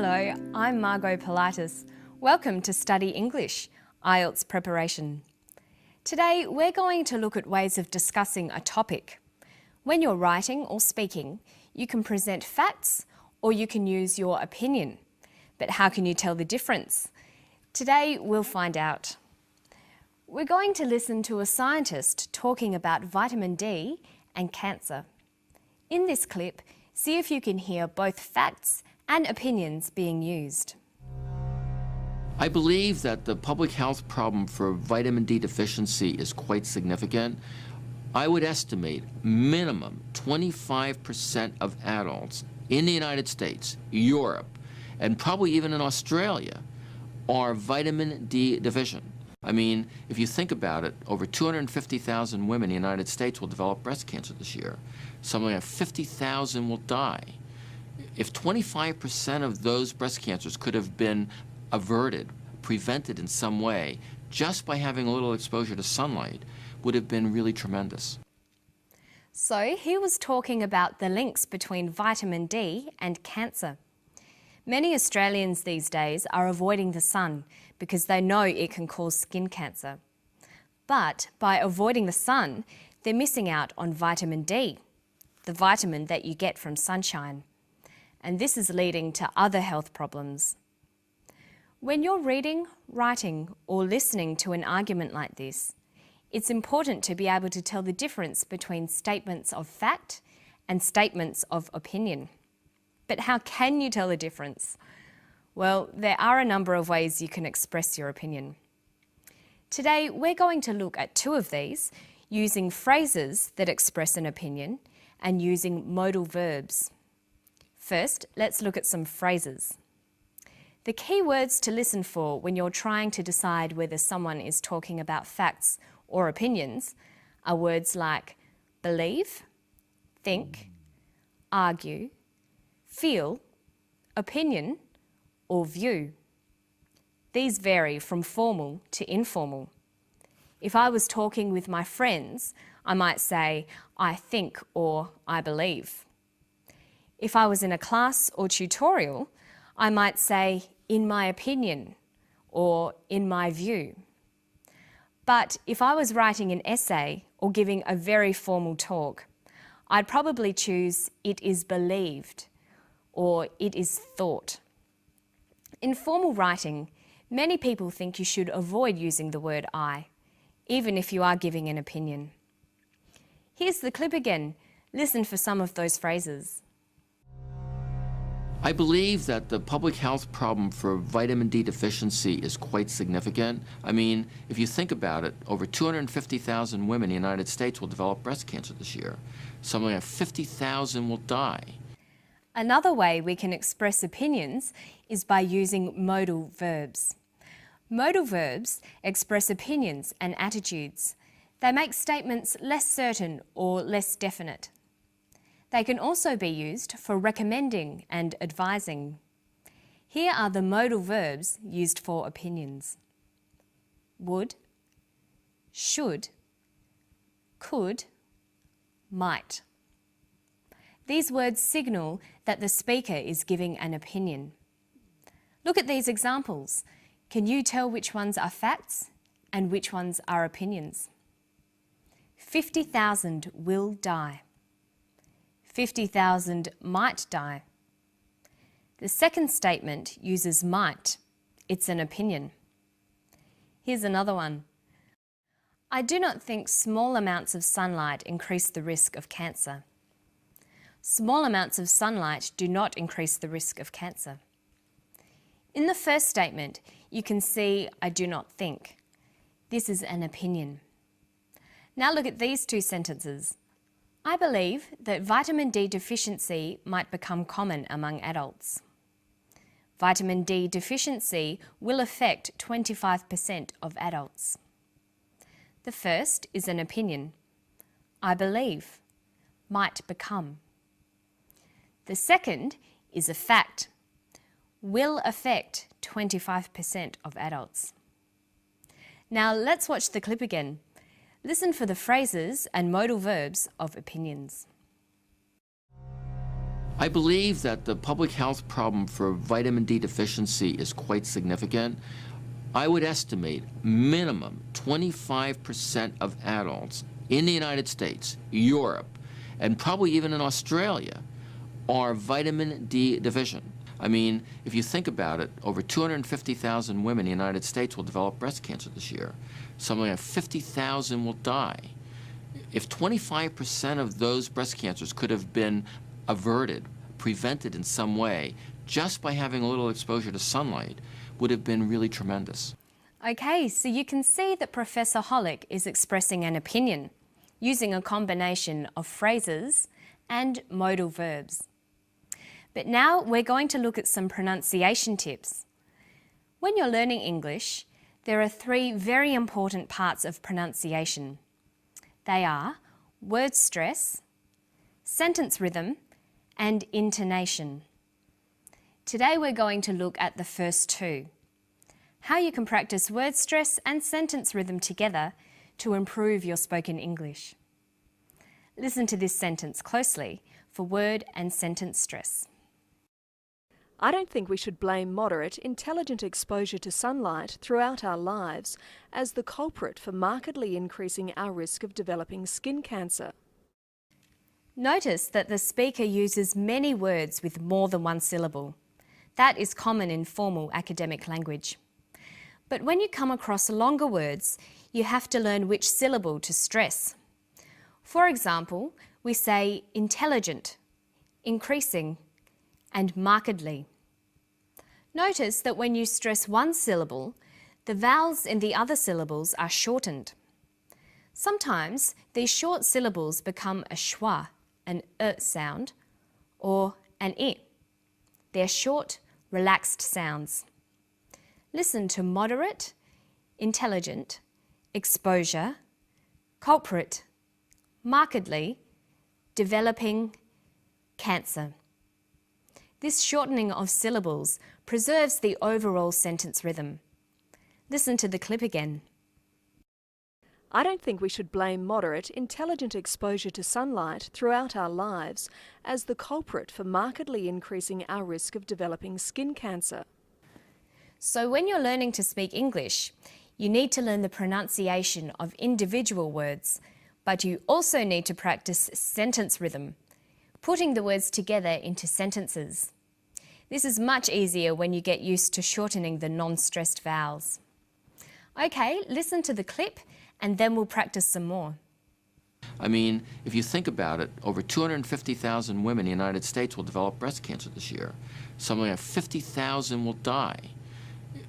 Hello, I'm Margot Politis. Welcome to Study English, IELTS preparation. Today we're going to look at ways of discussing a topic. When you're writing or speaking, you can present facts or you can use your opinion. But how can you tell the difference? Today we'll find out. We're going to listen to a scientist talking about vitamin D and cancer. In this clip, see if you can hear both facts and opinions being used. I believe that the public health problem for vitamin D deficiency is quite significant. I would estimate minimum 25% of adults in the United States, Europe, and probably even in Australia are vitamin D deficient. I mean, if you think about it, over 250,000 women in the United States will develop breast cancer this year. Something like 50,000 will die. If 25% of those breast cancers could have been averted, prevented in some way, just by having a little exposure to sunlight, would have been really tremendous. So he was talking about the links between vitamin D and cancer. Many Australians these days are avoiding the sun because they know it can cause skin cancer. But by avoiding the sun, they're missing out on vitamin D, the vitamin that you get from sunshine. And this is leading to other health problems. When you're reading, writing, or listening to an argument like this, it's important to be able to tell the difference between statements of fact and statements of opinion. But how can you tell the difference? Well, there are a number of ways you can express your opinion. Today, we're going to look at two of these, using phrases that express an opinion and using modal verbs. First, let's look at some phrases. The key words to listen for when you're trying to decide whether someone is talking about facts or opinions are words like believe, think, argue, feel, opinion, or view. These vary from formal to informal. If I was talking with my friends, I might say, I think or I believe. If I was in a class or tutorial, I might say, in my opinion, or in my view. But if I was writing an essay or giving a very formal talk, I'd probably choose it is believed or it is thought. In formal writing, many people think you should avoid using the word I, even if you are giving an opinion. Here's the clip again. Listen for some of those phrases. I believe that the public health problem for vitamin D deficiency is quite significant. I mean, if you think about it, over 250,000 women in the United States will develop breast cancer this year. Something like 50,000 will die. Another way we can express opinions is by using modal verbs. Modal verbs express opinions and attitudes. They make statements less certain or less definite. They can also be used for recommending and advising. Here are the modal verbs used for opinions. Would, should, could, might. These words signal that the speaker is giving an opinion. Look at these examples. Can you tell which ones are facts and which ones are opinions? 50,000 will die. 50,000 might die. The second statement uses might. It's an opinion. Here's another one. I do not think small amounts of sunlight increase the risk of cancer. Small amounts of sunlight do not increase the risk of cancer. In the first statement, you can see I do not think. This is an opinion. Now look at these two sentences. I believe that vitamin D deficiency might become common among adults. Vitamin D deficiency will affect 25% of adults. The first is an opinion. I believe, might become. The second is a fact. Will affect 25% of adults. Now let's watch the clip again. Listen for the phrases and modal verbs of opinions. I believe that the public health problem for vitamin D deficiency is quite significant. I would estimate minimum 25% of adults in the United States, Europe, and probably even in Australia are vitamin D deficient. I mean, if you think about it, over 250,000 women in the United States will develop breast cancer this year. Something like 50,000 will die. If 25% of those breast cancers could have been averted, prevented in some way, just by having a little exposure to sunlight, would have been really tremendous. Okay, so you can see that Professor Hollick is expressing an opinion using a combination of phrases and modal verbs. But now we're going to look at some pronunciation tips. When you're learning English, there are three very important parts of pronunciation. They are word stress, sentence rhythm, and intonation. Today we're going to look at the first two, how you can practice word stress and sentence rhythm together to improve your spoken English. Listen to this sentence closely for word and sentence stress. I don't think we should blame moderate, intelligent exposure to sunlight throughout our lives as the culprit for markedly increasing our risk of developing skin cancer. Notice that the speaker uses many words with more than one syllable. That is common in formal academic language. But when you come across longer words, you have to learn which syllable to stress. For example, we say intelligent, increasing, and markedly. Notice that when you stress one syllable, the vowels in the other syllables are shortened. Sometimes these short syllables become a schwa, an sound, or an I. They're short, relaxed sounds. Listen to moderate, intelligent, exposure, culprit, markedly, developing, cancer. This shortening of syllables preserves the overall sentence rhythm. Listen to the clip again. I don't think we should blame moderate, intelligent exposure to sunlight throughout our lives as the culprit for markedly increasing our risk of developing skin cancer. So when you're learning to speak English, you need to learn the pronunciation of individual words, but you also need to practice sentence rhythm, putting the words together into sentences. This is much easier when you get used to shortening the non-stressed vowels. Okay, listen to the clip and then we'll practice some more. I mean, if you think about it, over 250,000 women in the United States will develop breast cancer this year. Something like 50,000 will die.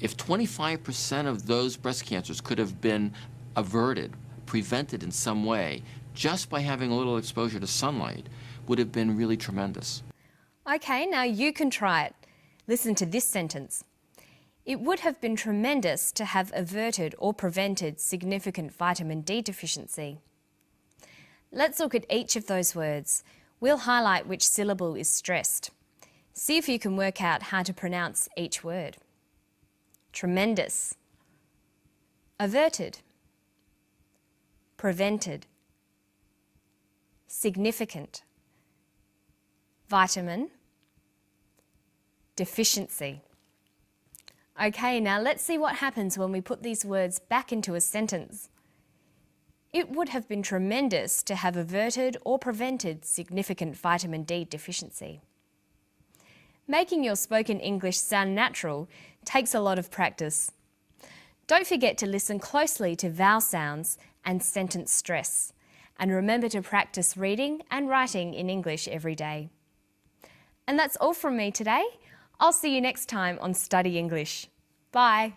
If 25% of those breast cancers could have been averted, prevented in some way, just by having a little exposure to sunlight, would have been really tremendous. Okay, now you can try it. Listen to this sentence. It would have been tremendous to have averted or prevented significant vitamin D deficiency. Let's look at each of those words. We'll highlight which syllable is stressed. See if you can work out how to pronounce each word. Tremendous, averted, prevented, significant, vitamin, deficiency. Okay, now let's see what happens when we put these words back into a sentence. It would have been tremendous to have averted or prevented significant vitamin D deficiency. Making your spoken English sound natural takes a lot of practice. Don't forget to listen closely to vowel sounds and sentence stress, and remember to practice reading and writing in English every day. And that's all from me today. I'll see you next time on Study English. Bye.